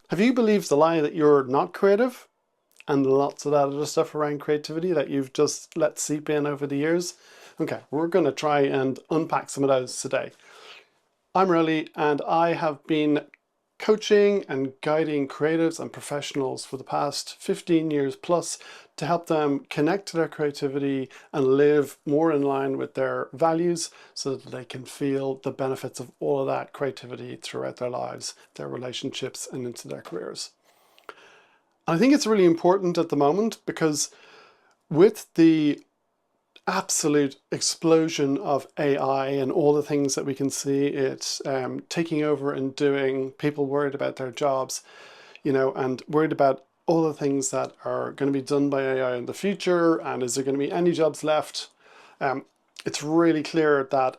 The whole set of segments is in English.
Have you believed the lie that you're not creative and lots of that other stuff around creativity that you've just let seep in over the years? Okay, we're going to try and unpack some of those today. I'm Riley, and I have been coaching and guiding creatives and professionals for the past 15 years plus to help them connect to their creativity and live more in line with their values so that they can feel the benefits of all of that creativity throughout their lives, their relationships, and into their careers. I think it's really important at the moment because with the absolute explosion of AI and all the things that we can see it's taking over and doing, people worried about their jobs, and worried about all the things that are going to be done by AI in the future, and is there going to be any jobs left? It's really clear that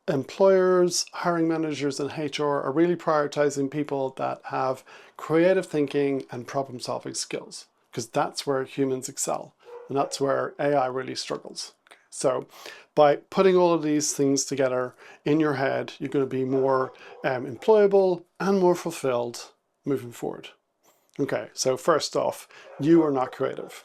employers, hiring managers, and HR are really prioritizing people that have creative thinking and problem solving skills, because that's where humans excel. And that's where AI really struggles. So by putting all of these things together in your head, you're going to be more employable and more fulfilled moving forward. Okay, so first off, you are not creative.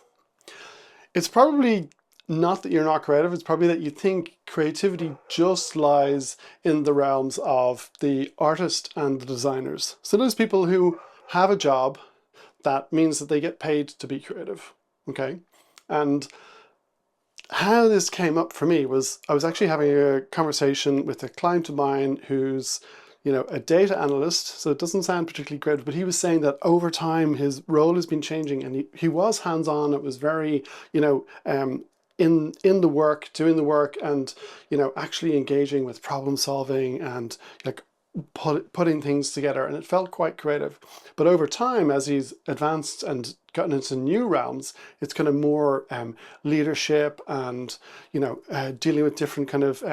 It's probably not that you're not creative, it's probably that you think creativity just lies in the realms of the artist and the designers. So those people who have a job, that means that they get paid to be creative. Okay, and how this came up for me was I was actually having a conversation with a client of mine who's, a data analyst. So it doesn't sound particularly creative, but he was saying that over time his role has been changing, and he was hands-on. It was very, in the work, doing the work, and actually engaging with problem solving and like putting things together, and it felt quite creative. But over time, as he's advanced and gotten into new realms, it's kind of more leadership and dealing with different kind of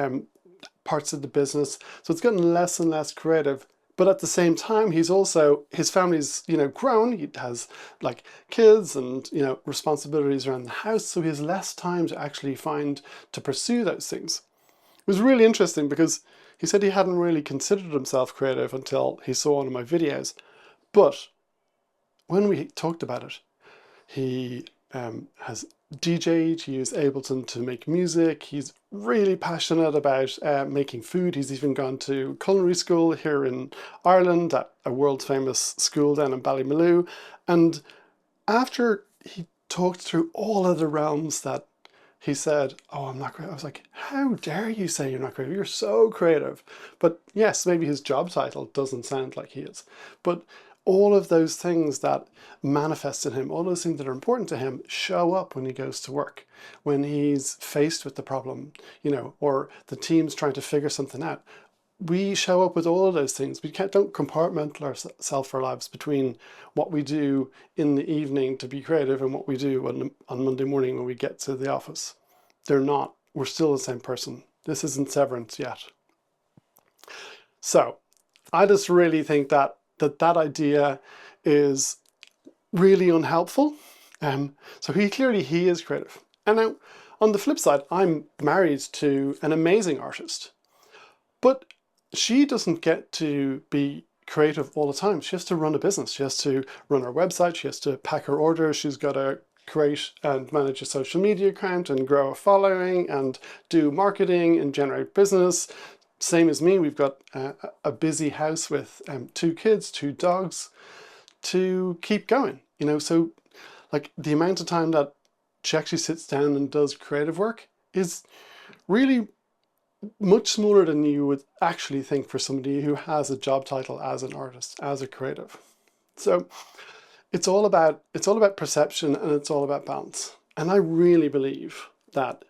parts of the business. So it's gotten less and less creative. But at the same time, his family's grown. He has like kids and responsibilities around the house, so he has less time to actually to pursue those things. It was really interesting because he said he hadn't really considered himself creative until he saw one of my videos. But when we talked about it, he has DJ'd, he used Ableton to make music, he's really passionate about making food. He's even gone to culinary school here in Ireland at a world famous school down in Ballymaloe. And after he talked through all of the realms that he said, "Oh, I'm not creative." I was like, how dare you say you're not creative? You're so creative. But yes, maybe his job title doesn't sound like he is. But all of those things that manifest in him, all those things that are important to him, show up when he goes to work, when he's faced with the problem, or the team's trying to figure something out. We show up with all of those things. Don't compartmentalize ourselves our lives between what we do in the evening to be creative and what we do on Monday morning when we get to the office. They're not. We're still the same person. This isn't severance yet. So I just really think that idea is really unhelpful. So he is creative. And now on the flip side, I'm married to an amazing artist, but she doesn't get to be creative all the time. She has to run a business. She has to run her website. She has to pack her orders. She's got to create and manage a social media account and grow a following and do marketing and generate business. Same as me, we've got a busy house with 2 kids, 2 dogs to keep going. So like the amount of time that she actually sits down and does creative work is really much smaller than you would actually think for somebody who has a job title as an artist, as a creative. So it's all about perception, and it's all about balance. And I really believe that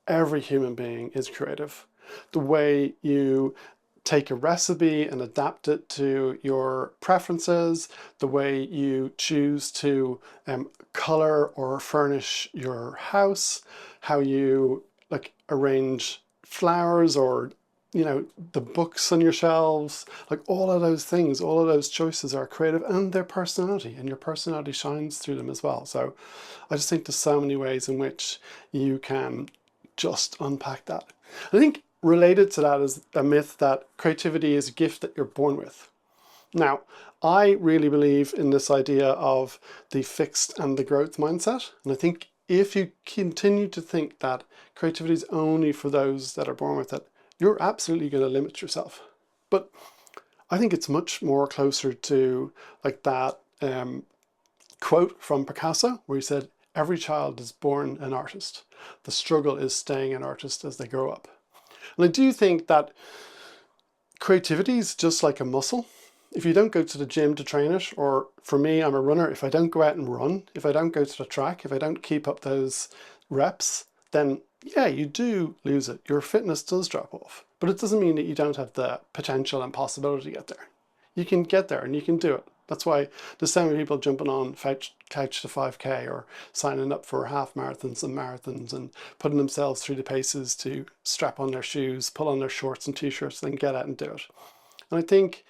every human being is creative. The way you take a recipe and adapt it to your preferences, the way you choose to color or furnish your house, how you arrange flowers or the books on your shelves, like all of those things, all of those choices are creative, and their personality, and your personality shines through them as well. So I just think there's so many ways in which you can just unpack that. I think related to that is a myth that creativity is a gift that you're born with. Now, I really believe in this idea of the fixed and the growth mindset. And I think if you continue to think that creativity is only for those that are born with it, you're absolutely going to limit yourself. But I think it's much more closer to like that quote from Picasso where he said, every child is born an artist. The struggle is staying an artist as they grow up. And I do think that creativity is just like a muscle. If you don't go to the gym to train it, or for me, I'm a runner, if I don't go out and run, if I don't go to the track, if I don't keep up those reps, then yeah, you do lose it. Your fitness does drop off. But it doesn't mean that you don't have the potential and possibility to get there. You can get there and you can do it. That's why there's so many people jumping on couch to 5K or signing up for half marathons and marathons and putting themselves through the paces to strap on their shoes, pull on their shorts and t-shirts, then get out and do it. And I think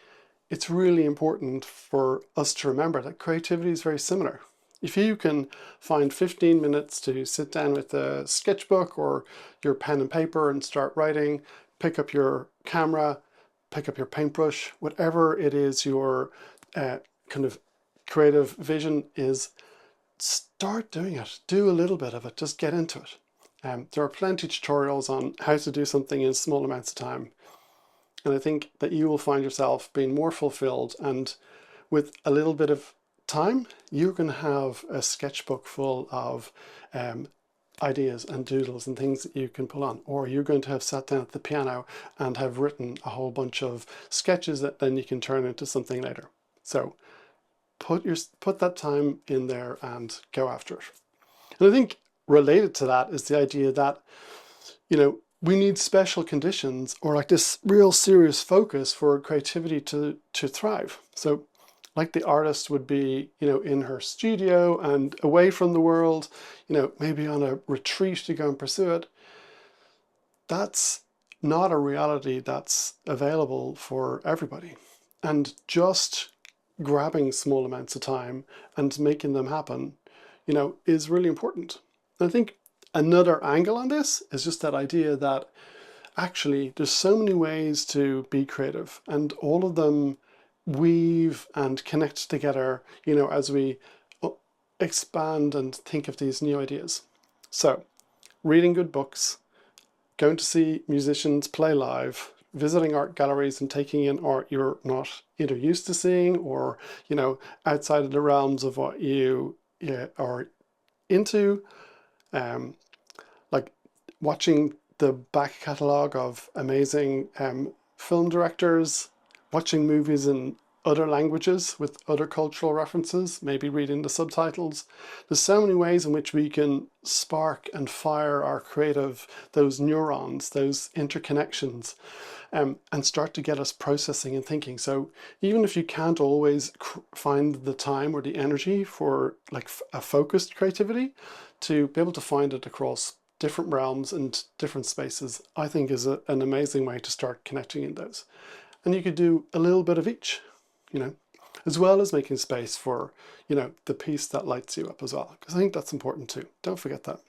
it's really important for us to remember that creativity is very similar. If you can find 15 minutes to sit down with a sketchbook or your pen and paper and start writing, pick up your camera, pick up your paintbrush, whatever it is your kind of creative vision is, start doing it. Do a little bit of it. Just get into it. There are plenty of tutorials on how to do something in small amounts of time. And I think that you will find yourself being more fulfilled, and with a little bit of time, you're going to have a sketchbook full of ideas and doodles and things that you can pull on. Or you're going to have sat down at the piano and have written a whole bunch of sketches that then you can turn into something later. So put that time in there and go after it. And I think related to that is the idea that, you know, we need special conditions or like this real serious focus for creativity to thrive. So like the artist would be, you know, in her studio and away from the world, you know, maybe on a retreat to go and pursue it. That's not a reality that's available for everybody. And just grabbing small amounts of time and making them happen, you know, is really important. And I think another angle on this is just that idea that actually there's so many ways to be creative, and all of them weave and connect together, you know, as we expand and think of these new ideas. So reading good books, going to see musicians play live, visiting art galleries and taking in art you're not either used to seeing or, you know, outside of the realms of what you are into, like watching the back catalogue of amazing film directors, watching movies in other languages with other cultural references, maybe reading the subtitles. There's so many ways in which we can spark and fire our creative, those neurons, those interconnections, and start to get us processing and thinking. So even if you can't always find the time or the energy for like a focused creativity, to be able to find it across different realms and different spaces, I think is an amazing way to start connecting in those. And you could do a little bit of each, you know, as well as making space for, you know, the piece that lights you up as well, because I think that's important too. Don't forget that.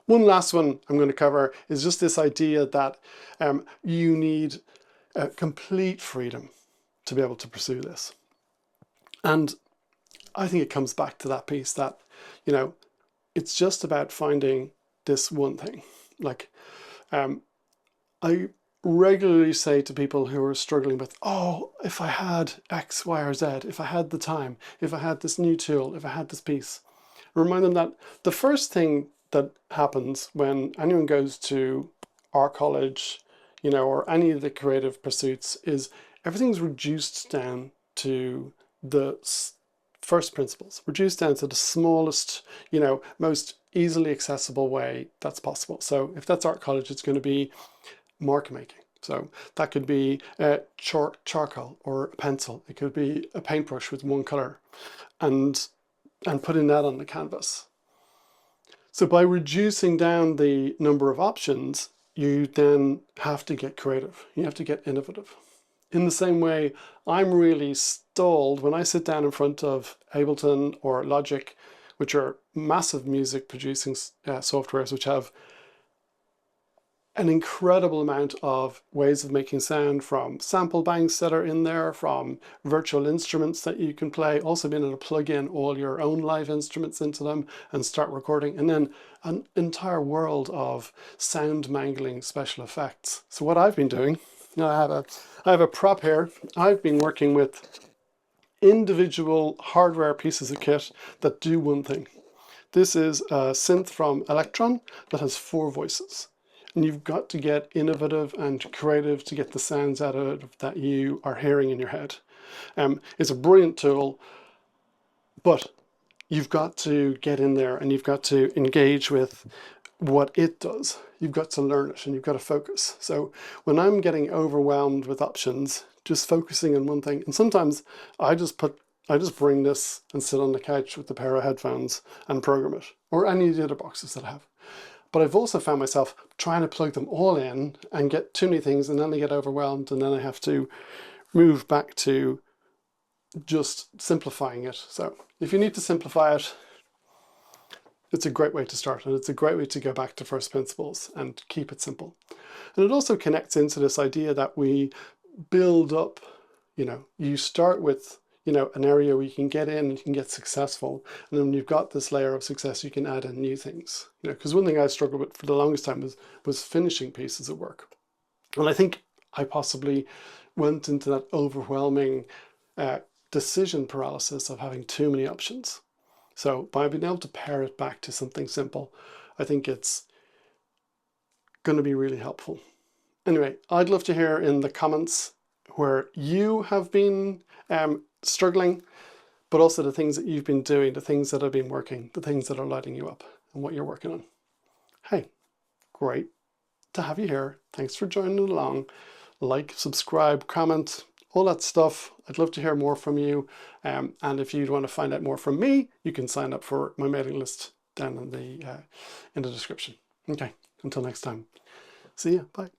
One last one I'm going to cover is just this idea that you need complete freedom to be able to pursue this. And I think it comes back to that piece that, you know, it's just about finding this one thing. Like, I regularly say to people who are struggling with, oh, if I had X, Y, or Z, if I had the time, if I had this new tool, if I had this piece, remind them that the first thing that happens when anyone goes to our college, you know, or any of the creative pursuits is everything's reduced down to the first principles, reduced down to the smallest, you know, most easily accessible way that's possible. So if that's art college, it's going to be mark making. So that could be charcoal or a pencil. It could be a paintbrush with one color and putting that on the canvas. So by reducing down the number of options, you then have to get creative. You have to get innovative. In the same way, I'm really stalled when I sit down in front of Ableton or Logic, which are massive music producing softwares which have an incredible amount of ways of making sound, from sample banks that are in there, from virtual instruments that you can play, also being able to plug in all your own live instruments into them and start recording, and then an entire world of sound mangling special effects. So what I've been doing, I have a prop here. I've been working with individual hardware pieces of kit that do one thing. This is a synth from Electron that has 4 voices. And you've got to get innovative and creative to get the sounds out of it that you are hearing in your head. It's a brilliant tool, but you've got to get in there and you've got to engage with what it does. You've got to learn it and you've got to focus. So when I'm getting overwhelmed with options, just focusing on one thing, and sometimes I just bring this and sit on the couch with a pair of headphones and program it, or any of the other boxes that I have. But I've also found myself trying to plug them all in and get too many things, and then I get overwhelmed, and then I have to move back to just simplifying it. So if you need to simplify it, it's a great way to start, and it's a great way to go back to first principles and keep it simple. And it also connects into this idea that we build up, you start with an area where you can get in and you can get successful. And then when you've got this layer of success, you can add in new things. Because one thing I struggled with for the longest time was finishing pieces of work. And I think I possibly went into that overwhelming decision paralysis of having too many options. So by being able to pare it back to something simple, I think it's going to be really helpful. Anyway, I'd love to hear in the comments where you have been struggling, but also the things that you've been doing, the things that have been working, the things that are lighting you up, and what you're working on. Hey, great to have you here. Thanks for joining along. Like, subscribe, comment, all that stuff. I'd love to hear more from you. And if you'd want to find out more from me, you can sign up for my mailing list down in the description. Okay, until next time. See ya. Bye.